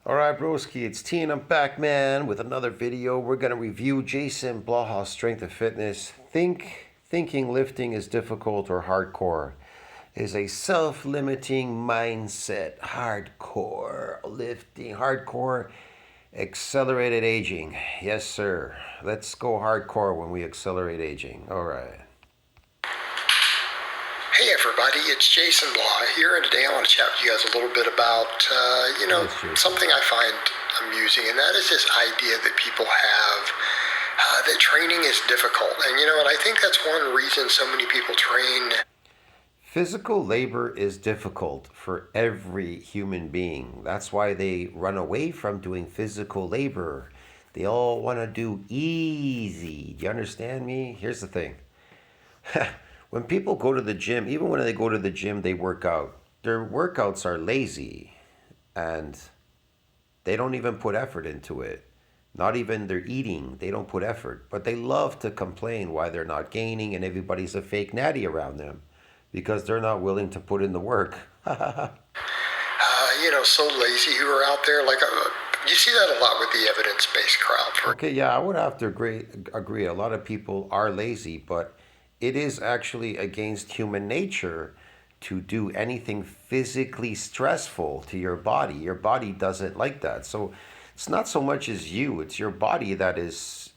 Alright, broski, it's T and I'm back, man, with another video. We're going to review Jason Blaha's Strength and Fitness. Thinking lifting is difficult or hardcore is a self-limiting mindset. Hardcore lifting, hardcore accelerated aging. Yes, sir. Let's go hardcore when we accelerate aging. Alright. Hey everybody, it's Jason Blaha here, and today I want to chat with you guys a little bit about, something I find amusing, and that is this idea that people have that training is difficult. And and I think that's one reason so many people train. Physical labor is difficult for every human being. That's why they run away from doing physical labor. They all want to do easy. Do you understand me? Here's the thing. When people go to the gym, even when they go to the gym, they work out. Their workouts are lazy and they don't even put effort into it. Not even their eating, they don't put effort. But they love to complain why they're not gaining and everybody's a fake natty around them because they're not willing to put in the work. So lazy who are out there. You see that a lot with the evidence-based crowd. Okay, yeah, I would have to agree. A lot of people are lazy, but it is actually against human nature to do anything physically stressful to your body. Your body doesn't like that. So it's not so much as you, it's your body that is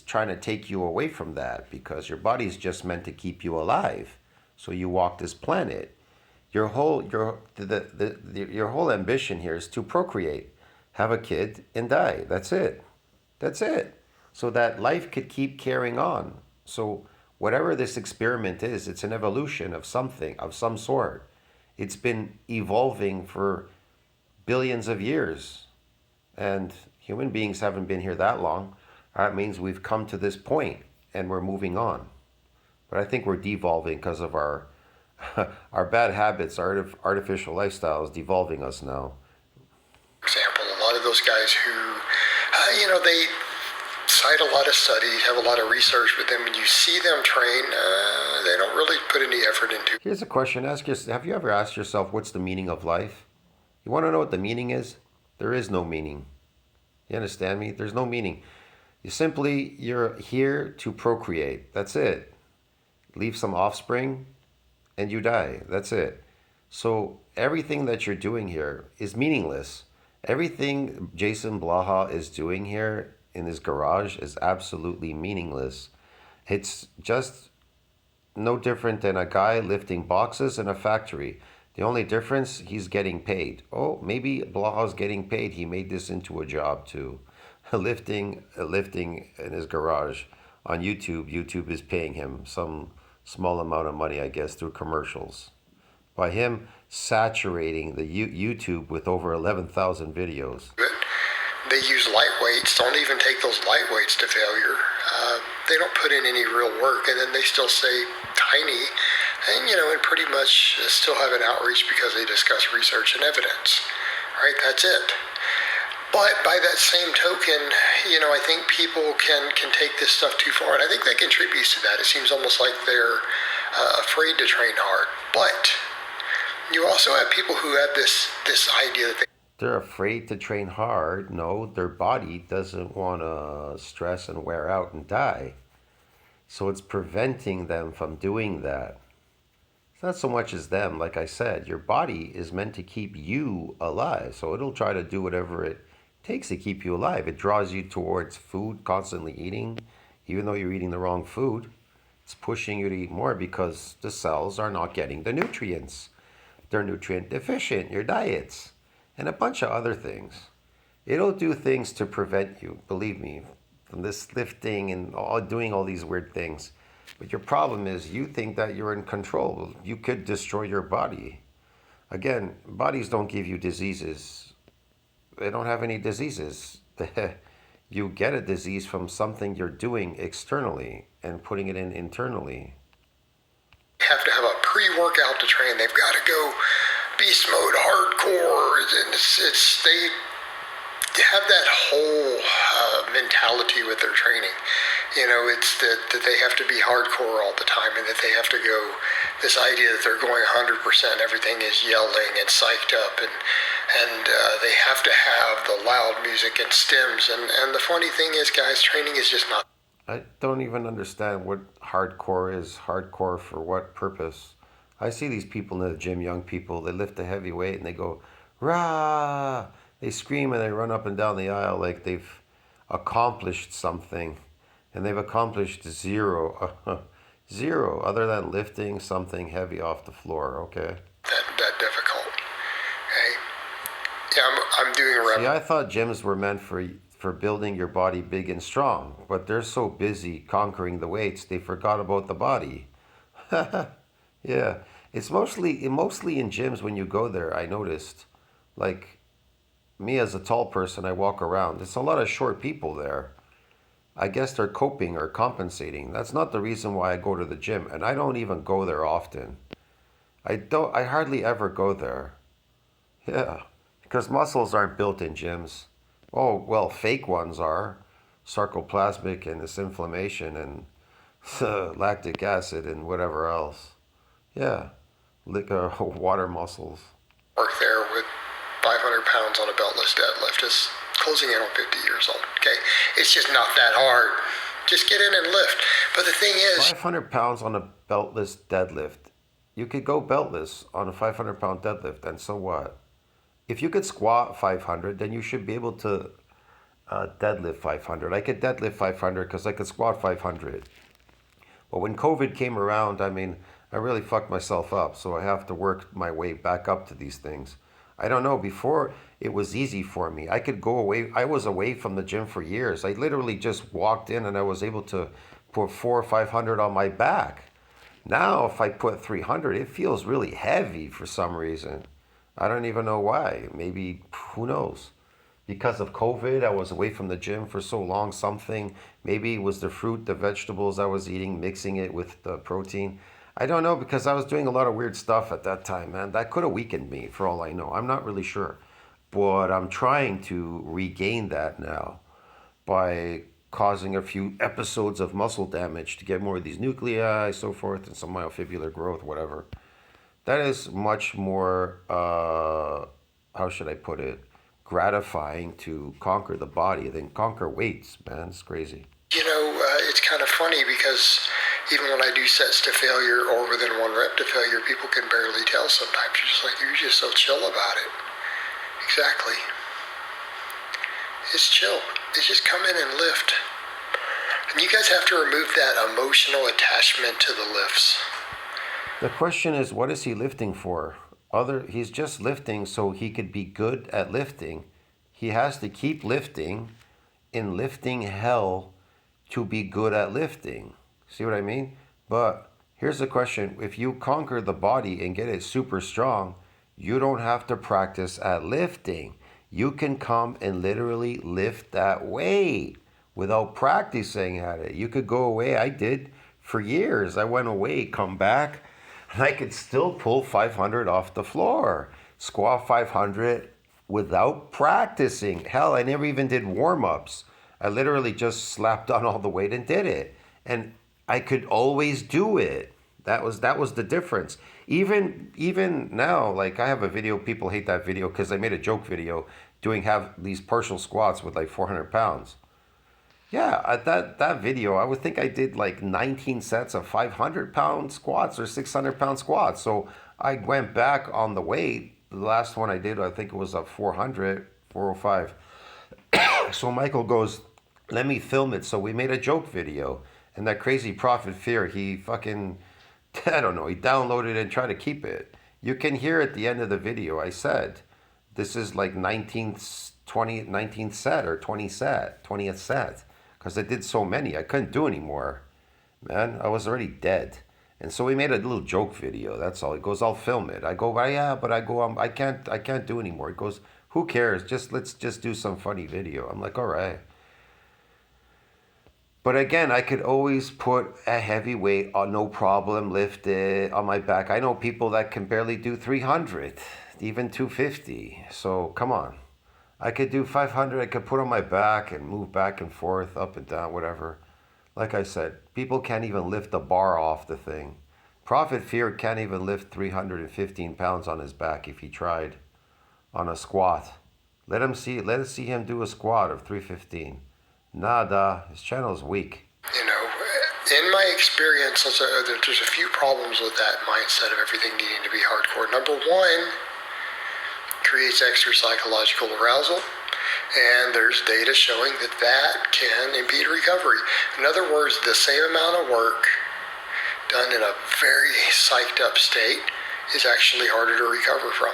trying to take you away from that, because your body is just meant to keep you alive. So you walk this planet. Your whole ambition here is to procreate, have a kid and die. That's it. That's it. So that life could keep carrying on. So whatever this experiment is, it's an evolution of something, of some sort. It's been evolving for billions of years. And human beings haven't been here that long. That means we've come to this point and we're moving on. But I think we're devolving because of our our bad habits, our artificial lifestyles devolving us now. Example, a lot of those guys who, they cite a lot of studies, have a lot of research with them, and you see them train, they don't really put any effort into. Here's a question. Have you ever asked yourself, what's the meaning of life? You want to know what the meaning is? There is no meaning. You understand me? There's no meaning. You're here to procreate. That's it. Leave some offspring and you die. That's it. So everything that you're doing here is meaningless. Everything Jason Blaha is doing here in his garage is absolutely meaningless. It's just no different than a guy lifting boxes in a factory. The only difference, he's getting paid. Oh, maybe Blaha's getting paid. He made this into a job too. lifting in his garage on YouTube. YouTube is paying him some small amount of money, I guess, through commercials. By him saturating the YouTube with over 11,000 videos. They use light weights, don't even take those light weights to failure. They don't put in any real work, and then they still say tiny, and pretty much still have an outreach because they discuss research and evidence. Right, that's it. But by that same token, I think people can take this stuff too far, and I think that contributes to that. It seems almost like they're afraid to train hard. But you also have people who have this idea that they're afraid to train hard. No, their body doesn't want to stress and wear out and die. So it's preventing them from doing that. It's not so much as them. Like I said, your body is meant to keep you alive. So it'll try to do whatever it takes to keep you alive. It draws you towards food, constantly eating. Even though you're eating the wrong food, it's pushing you to eat more because the cells are not getting the nutrients. They're nutrient deficient, your diets, and a bunch of other things. It'll do things to prevent you, believe me, from this lifting and doing all these weird things. But your problem is you think that you're in control. You could destroy your body. Again, bodies don't give you diseases. They don't have any diseases. You get a disease from something you're doing externally and putting it in internally. Have to have a pre-workout to train. They've got to go beast mode, hardcore, and they have that whole mentality with their training. It's that they have to be hardcore all the time, and that they have to go, this idea that they're going 100%, everything is yelling and psyched up, and and they have to have the loud music and stems. And the funny thing is, guys, training is just not. I don't even understand what hardcore is. Hardcore for what purpose? I see these people in the gym, young people, they lift a heavy weight and they go, rah! They scream and they run up and down the aisle like they've accomplished something. And they've accomplished zero. Zero, other than lifting something heavy off the floor, okay? That difficult. Okay. Yeah, I'm doing a See, I thought gyms were meant for building your body big and strong, but they're so busy conquering the weights, they forgot about the body. Yeah, it's mostly in gyms when you go there, I noticed. Like me as a tall person, I walk around. There's a lot of short people there. I guess they're coping or compensating. That's not the reason why I go to the gym, and I don't even go there often. I hardly ever go there. Yeah, because muscles aren't built in gyms. Oh, well, fake ones are. Sarcoplasmic and this inflammation and lactic acid and whatever else. Yeah, water muscles. work there with 500 pounds on a beltless deadlift is closing in on 50 years old. Okay, it's just not that hard. Just get in and lift. But the thing is, 500 pounds on a beltless deadlift. You could go beltless on a 500-pound deadlift, and so what? If you could squat 500, then you should be able to deadlift 500. I could deadlift 500 because I could squat 500. But when COVID came around, I mean, I really fucked myself up. So I have to work my way back up to these things. I don't know. Before, it was easy for me. I could go away. I was away from the gym for years. I literally just walked in and I was able to put 400 or 500 on my back. Now, if I put 300, it feels really heavy for some reason. I don't even know why. Maybe, who knows? Because of COVID, I was away from the gym for so long, something. Maybe it was the fruit, the vegetables I was eating, mixing it with the protein. I don't know because I was doing a lot of weird stuff at that time, man. That could have weakened me for all I know. I'm not really sure. But I'm trying to regain that now by causing a few episodes of muscle damage to get more of these nuclei, so forth, and some myofibrillar growth, whatever. That is much more, how should I put it, gratifying to conquer the body than conquer weights, man. It's crazy. it's kind of funny because even when I do sets to failure or within one rep to failure, people can barely tell sometimes. You're just so chill about it. Exactly. It's chill. It's just come in and lift. And you guys have to remove that emotional attachment to the lifts. The question is, what is he lifting for? He's just lifting so he could be good at lifting. He has to keep lifting in lifting hell to be good at lifting. See what I mean? But here's the question. If you conquer the body and get it super strong, you don't have to practice at lifting. You can come and literally lift that weight without practicing at it. You could go away. I did for years. I went away, come back, and I could still pull 500 off the floor. Squat 500 without practicing. Hell, I never even did warm-ups. I literally just slapped on all the weight and did it. And I could always do it. That was the difference. Even now, like I have a video, people hate that video because I made a joke video have these partial squats with like 400 pounds. Yeah, at that video, I would think I did like 19 sets of 500-pound squats or 600-pound squats. So I went back on the weight. The last one I did, I think it was a 400, 405. So Michael goes, let me film it. So we made a joke video. And that crazy Prophet Fear, he fucking, I don't know, he downloaded it and tried to keep it. You can hear at the end of the video, I said, this is like 19th set or 20th set. Because I did so many, I couldn't do anymore. Man, I was already dead. And so we made a little joke video, that's all. He goes, I'll film it. I go, yeah, but I can't do anymore. He goes, who cares? Let's just do some funny video. I'm like, all right. But again, I could always put a heavy weight on, no problem, lift it on my back. I know people that can barely do 300, even 250. So come on. I could do 500, I could put on my back and move back and forth, up and down, whatever. Like I said, people can't even lift a bar off the thing. Prophet Fear can't even lift 315 pounds on his back if he tried. on a squat. Let us see him do a squat of 315. Nada, his channel's weak. You know, in my experience, there's a few problems with that mindset of everything needing to be hardcore. Number one, creates extra psychological arousal, and there's data showing that that can impede recovery. In other words, the same amount of work done in a very psyched up state is actually harder to recover from.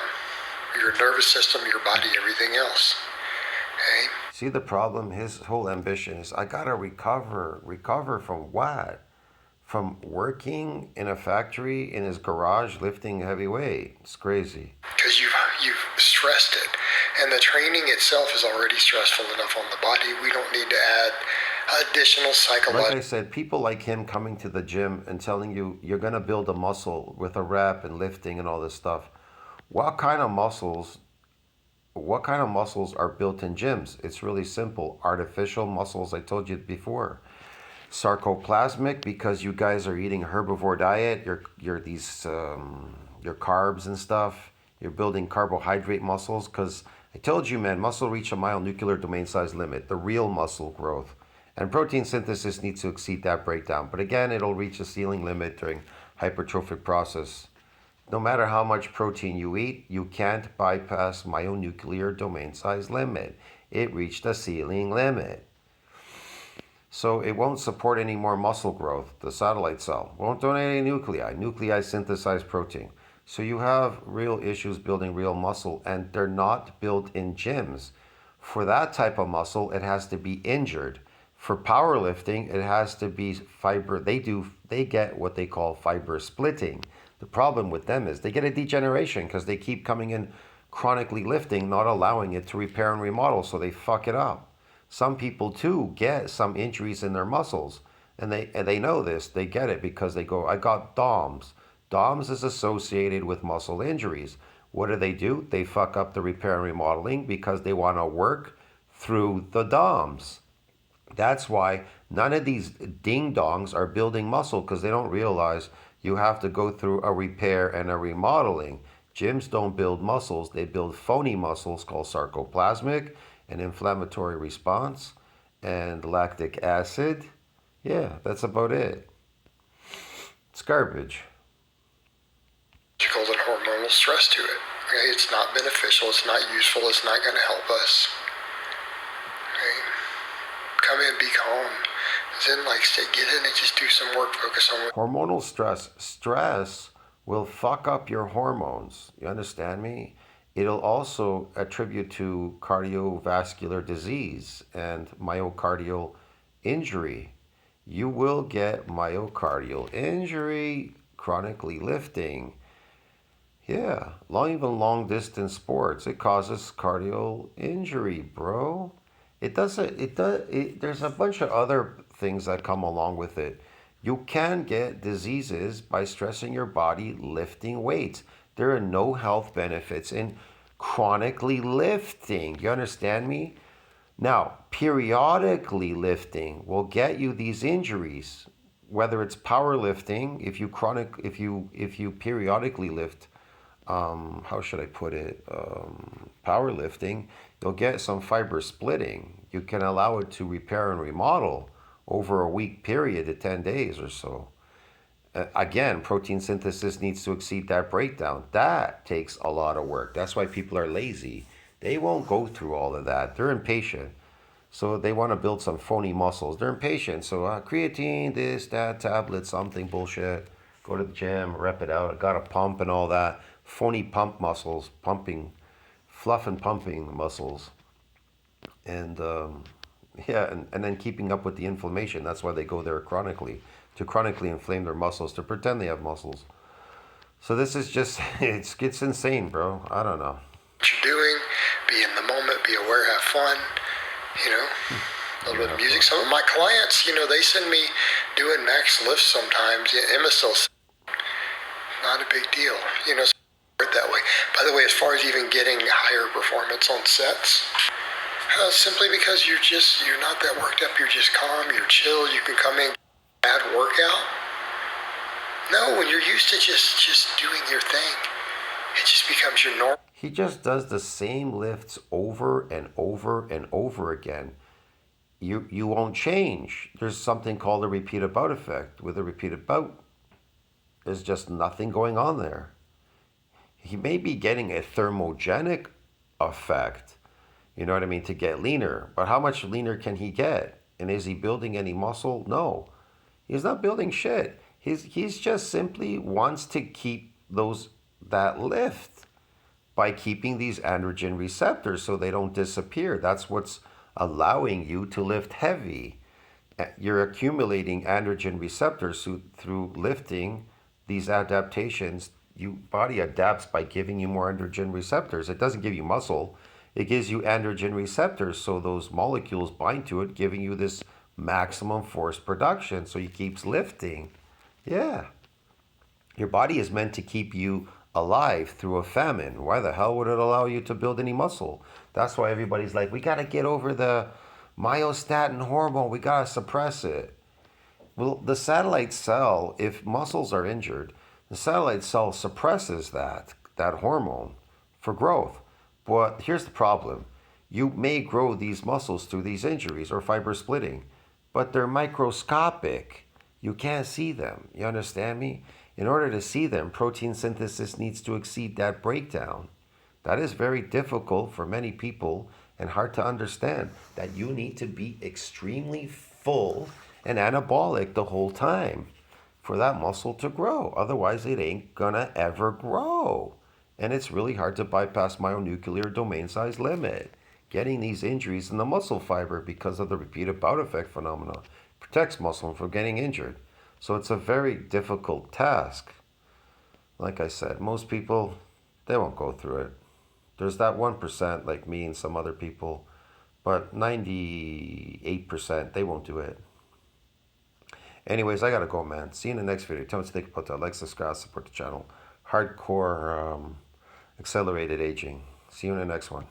Your nervous system, your body, everything else. Okay? See the problem? His whole ambition is, I gotta recover. Recover from what? From working in a factory in his garage lifting heavy weight. It's crazy. Because you've stressed it. And the training itself is already stressful enough on the body. We don't need to add additional psychological... Like I said, people like him coming to the gym and telling you you're gonna build a muscle with a rep and lifting and all this stuff. What kind of muscles are built in gyms? It's really simple. Artificial muscles, I told you before. Sarcoplasmic, because you guys are eating a herbivore diet, your carbs and stuff. You're building carbohydrate muscles, because I told you, man, muscle reach a mile nuclear domain size limit, the real muscle growth. And protein synthesis needs to exceed that breakdown. But again, it'll reach a ceiling limit during hypertrophic process. No matter how much protein you eat, you can't bypass myonuclear domain size limit. It reached a ceiling limit. So it won't support any more muscle growth. The satellite cell won't donate any nuclei. Nuclei synthesize protein. So you have real issues building real muscle, and they're not built in gyms. For that type of muscle, it has to be injured. For powerlifting, it has to be fiber. They get what they call fiber splitting. The problem with them is they get a degeneration because they keep coming in chronically lifting, not allowing it to repair and remodel, so they fuck it up. Some people too get some injuries in their muscles, and they know this. They get it because they go, I got DOMS. DOMS is associated with muscle injuries. What do? They fuck up the repair and remodeling because they want to work through the DOMS. That's why none of these ding-dongs are building muscle, because they don't realize you have to go through a repair and a remodeling. Gyms don't build muscles. They build phony muscles called sarcoplasmic and inflammatory response and lactic acid. Yeah, that's about it. It's garbage. And hormonal stress to it. Okay? It's not beneficial. It's not useful. It's not going to help us. Okay? Come in, be calm. Zen-like state. Get in and just do some work. Focus on what... Hormonal stress. Stress will fuck up your hormones. You understand me? It'll also attribute to cardiovascular disease and myocardial injury. You will get myocardial injury chronically lifting. Yeah, even long distance sports, it causes cardiac injury, bro. There's a bunch of other things that come along with it. You can get diseases by stressing your body lifting weights. There are no health benefits in chronically lifting. You understand me? Now, periodically lifting will get you these injuries. Whether it's powerlifting, if you periodically lift, how should I put it? Powerlifting, you'll get some fiber splitting. You can allow it to repair and remodel over a week period of 10 days or so. Again, protein synthesis needs to exceed that breakdown. That takes a lot of work. That's why people are lazy. They won't go through all of that. They're impatient. So they want to build some phony muscles. They're impatient. So creatine, this, that, tablet, something, bullshit. Go to the gym, rep it out. I got a pump and all that. Phony pump muscles, pumping, fluff and pumping muscles. And and then keeping up with the inflammation. That's why they go there chronically, to chronically inflame their muscles, to pretend they have muscles. So this is just, it's insane, bro. I don't know. What you're doing, be in the moment, be aware, have fun, a little bit of music. Some of my clients, they send me doing max lifts sometimes. Emma still says, not a big deal, that way. By the way, as far as even getting higher performance on sets, simply because you're not that worked up, you're just calm, you're chill, you can come in, bad workout. No, when you're used to just doing your thing, it just becomes your norm. He just does the same lifts over and over and over again. You won't change. There's something called a repeated bout effect. With a repeated bout, there's just nothing going on there. He may be getting a thermogenic effect, you know what I mean, to get leaner. But how much leaner can he get? And is he building any muscle? No. He's not building shit. He's just simply wants to keep that lift by keeping these androgen receptors so they don't disappear. That's what's allowing you to lift heavy. You're accumulating androgen receptors through lifting these adaptations. Your body adapts by giving you more androgen receptors. It doesn't give you muscle. It gives you androgen receptors, so those molecules bind to it, giving you this maximum force production. So he keeps lifting. Yeah. Your body is meant to keep you alive through a famine. Why the hell would it allow you to build any muscle? That's why everybody's like, we got to get over the myostatin hormone. We got to suppress it. Well, the satellite cell, if muscles are injured, the satellite cell suppresses that hormone for growth. But here's the problem. You may grow these muscles through these injuries or fiber splitting, but they're microscopic. You can't see them. You understand me? In order to see them, protein synthesis needs to exceed that breakdown. That is very difficult for many people and hard to understand, that you need to be extremely full and anabolic the whole time for that muscle to grow. Otherwise, it ain't gonna ever grow. And it's really hard to bypass myonuclear domain size limit. Getting these injuries in the muscle fiber because of the repeated bout effect phenomena protects muscle from getting injured. So it's a very difficult task. Like I said, most people, they won't go through it. There's that 1% like me and some other people, but 98%, they won't do it. Anyways, I gotta go, man. See you in the next video. Tell me what you think about that. Like, subscribe, support the channel. Hardcore accelerated aging. See you in the next one.